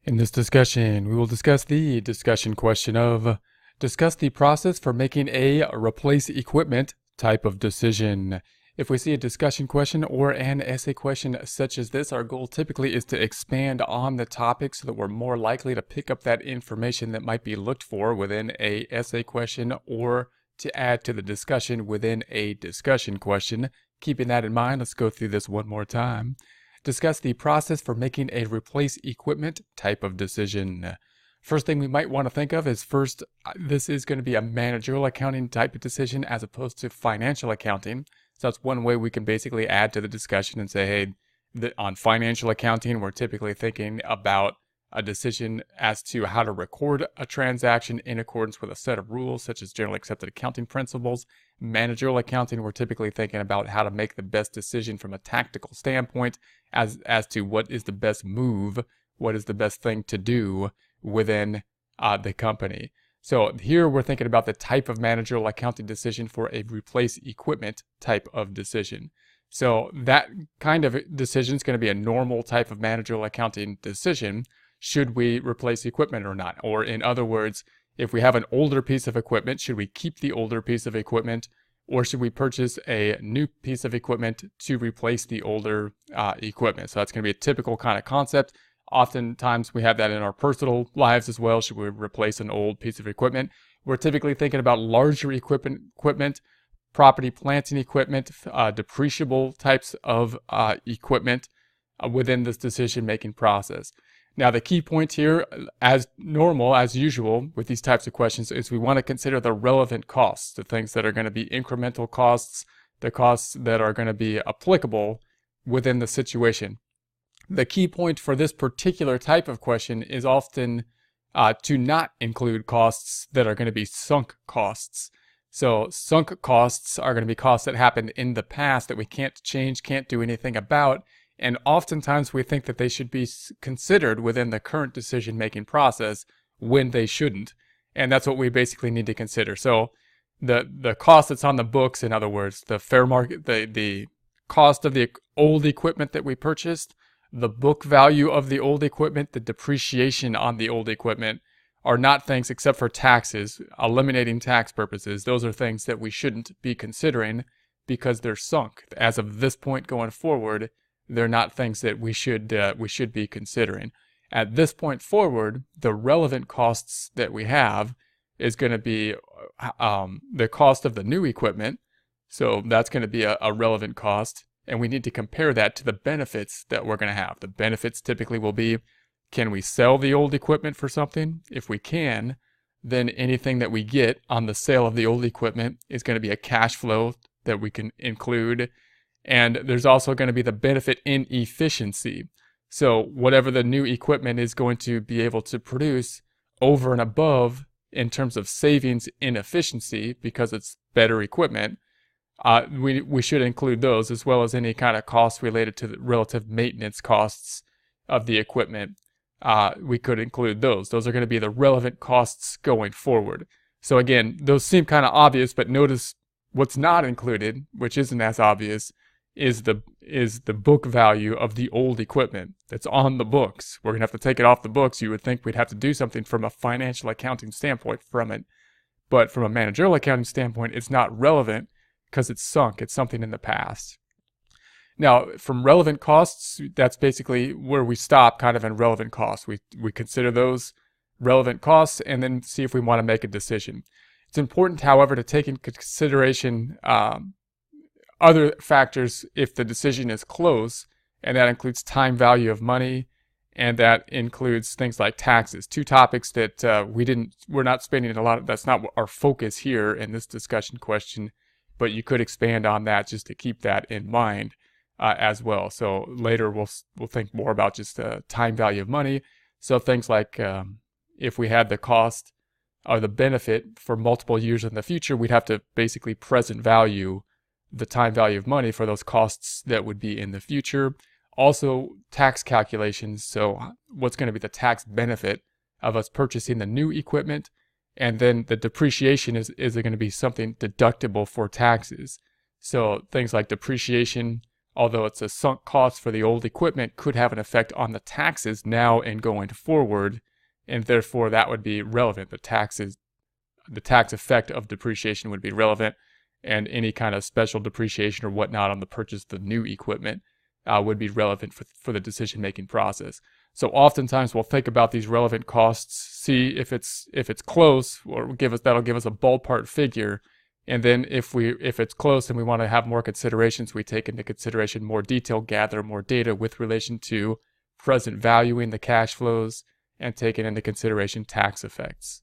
In this discussion, we will discuss the discussion question of discuss the process for making a replace equipment type of decision. If we see a discussion question or an essay question such as this, our goal typically is to expand on the topic so that we're more likely to pick up that information that might be looked for within a essay question or to add to the discussion within a discussion question. Keeping that in mind, let's go through this one more time. Discuss the process for making a replace equipment type of decision. First thing we might want to think of is this is going to be a managerial accounting type of decision as opposed to financial accounting. So that's one way we can basically add to the discussion and say, hey, on financial accounting, we're typically thinking about a decision as to how to record a transaction in accordance with a set of rules, such as generally accepted accounting principles. Managerial accounting, we're typically thinking about how to make the best decision from a tactical standpoint as to what is the best move, what is the best thing to do within the company. So here we're thinking about the type of managerial accounting decision for a replace equipment type of decision. So that kind of decision is going to be a normal type of managerial accounting decision. Should we replace equipment or not? Or in other words, if we have an older piece of equipment, should we keep the older piece of equipment, or should we purchase a new piece of equipment to replace the older equipment? So that's going to be a typical kind of concept. Oftentimes we have that in our personal lives as well. Should we replace an old piece of equipment? We're typically thinking about larger equipment, property planting equipment, depreciable types of equipment within this decision-making process. Now, the key point here, as normal, as usual, with these types of questions, is we want to consider the relevant costs, the things that are going to be incremental costs, the costs that are going to be applicable within the situation. The key point for this particular type of question is often to not include costs that are going to be sunk costs. So sunk costs are going to be costs that happened in the past that we can't change, can't do anything about. And oftentimes we think that they should be considered within the current decision-making process when they shouldn't. And that's what we basically need to consider. So the cost that's on the books, in other words, the fair market, the cost of the old equipment that we purchased, the book value of the old equipment, the depreciation on the old equipment are not things except for taxes, eliminating tax purposes. Those are things that we shouldn't be considering because they're sunk. As of this point going forward, they're not things that we should be considering. At this point forward, the relevant costs that we have is going to be the cost of the new equipment. So that's going to be a relevant cost, and we need to compare that to the benefits that we're going to have. The benefits typically will be, can we sell the old equipment for something? If we can, then anything that we get on the sale of the old equipment is going to be a cash flow that we can include. And there's also going to be the benefit in efficiency. So whatever the new equipment is going to be able to produce over and above in terms of savings in efficiency because it's better equipment, we should include those as well as any kind of costs related to the relative maintenance costs of the equipment. We could include those. Those are going to be the relevant costs going forward. So again, those seem kind of obvious, but notice what's not included, which isn't as obvious, is the book value of the old equipment that's on the books. We're going to have to take it off the books. You would think we'd have to do something from a financial accounting standpoint from it. But from a managerial accounting standpoint, it's not relevant because it's sunk. It's something in the past. Now, from relevant costs, that's basically where we stop kind of in relevant costs. We consider those relevant costs and then see if we want to make a decision. It's important, however, to take into consideration other factors if the decision is close, and that includes time value of money, and that includes things like taxes. Two topics that we're not spending a lot of, that's not our focus here in this discussion question, but you could expand on that just to keep that in mind as well. So later we'll think more about just time value of money. So things like if we had the cost or the benefit for multiple years in the future, we'd have to basically present value the time value of money for those costs that would be in the future. Also, tax calculations. So what's going to be the tax benefit of us purchasing the new equipment? And then the depreciation is it going to be something deductible for taxes? So things like depreciation although it's a sunk cost for the old equipment, could have an effect on the taxes now and going forward, and therefore that would be relevant. The tax effect of depreciation would be relevant, and any kind of special depreciation or whatnot on the purchase of the new equipment would be relevant for the decision-making process. So oftentimes we'll think about these relevant costs, see if it's close, or that'll give us a ballpark figure. And then if it's close and we want to have more considerations, we take into consideration more detail, gather more data with relation to present valuing the cash flows, and taking into consideration tax effects.